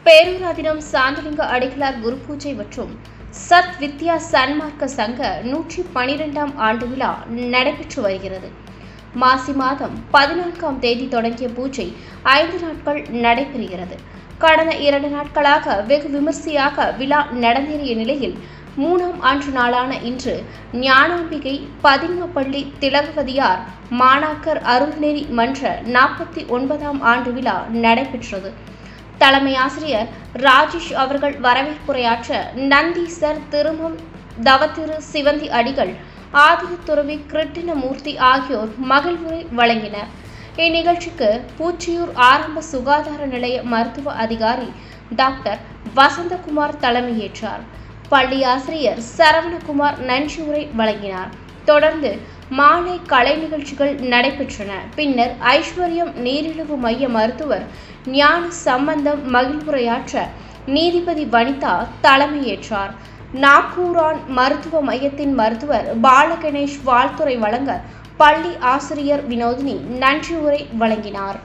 பேரூராதீனம் சாந்தலிங்க அடிகளார் குரு பூஜை மற்றும் சத் வித்யா சன்மார்க்க சங்க 112ஆம் ஆண்டு விழா நடைபெற்று வருகிறது. மாசி மாதம் 14ஆம் தேதி தொடங்கிய பூஜை 5 நாட்கள் நடைபெறுகிறது. கடந்த 2 நாட்களாக வெகு விமர்சையாக விழா நடந்தேறிய நிலையில் 3ஆம் ஆண்டு நாளான இன்று ஞானாம்பிகை பதின்மப்பள்ளி திலகவதியார் மாணாக்கர் அருள்நெறி மன்ற 49ஆம் ஆண்டு விழா நடைபெற்றது. தலைமை ஆசிரியர் ராஜேஷ் அவர்கள் வரவேற்புரையாற்ற நந்தீசர் திருமம் தவத்திரு சிவந்தி அடிகள் ஆதிய துறவி கிருட்டிணமூர்த்தி ஆகியோர் மகிழ்வுரை வழங்கினர். இந்நிகழ்ச்சிக்கு பூச்சியூர் ஆரம்ப சுகாதார நிலைய மருத்துவ அதிகாரி டாக்டர் வசந்தகுமார் தலைமையேற்றார். பள்ளி ஆசிரியர் சரவணகுமார் நன்றியுரை வழங்கினார். தொடர்ந்து மாலை கலை நிகழ்ச்சிகள் நடைபெற்றன. பின்னர் ஐஸ்வர்யம் நீரிழிவு மைய மருத்துவர் ஞான சம்பந்தம் மகிழ்வுரையாற்ற நீதிபதி வனிதா தலைமையேற்றார். நாக்கூரான் மருத்துவ மையத்தின் மருத்துவர் பாலகணேஷ் வாழ்த்துரை வழங்க பள்ளி ஆசிரியர் வினோதினி நன்றியுரை வழங்கினார்.